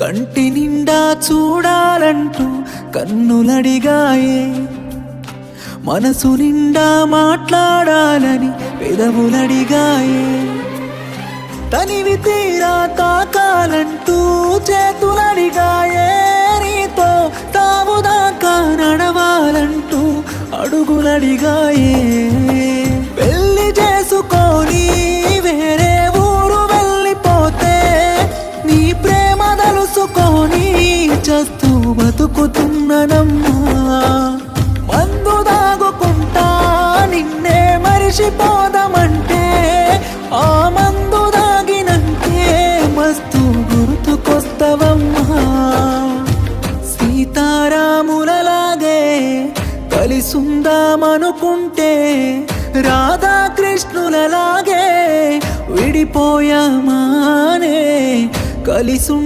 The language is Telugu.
కంటి నిండా చూడాలంటూ కన్నులడిగాయే, మనసు నిండా మాట్లాడాలని పెదవులడిగాయే, తనివి తీరా తాకాలంటూ చేతులడిగాయే, నీతో తావుదాకా నడవాలంటూ అడుగులడిగాయే. పెళ్లి చేసుకొని వేరే ఊరు వెళ్ళిపోతే నీ ప్రేమ తలుసుకొని చస్తూ బతుకుతున్ననమ్మా. మందు దాగుకుంటా నిన్నే మరిచిపోదామంటే ఆ మందు దాగినంటే మస్తు గుర్తుకొస్తవమ్మా. సీతారాములలాగే కలిసుందామనుకుంటే రాధాకృష్ణులలాగే విడిపోయామానే కలిసుంటే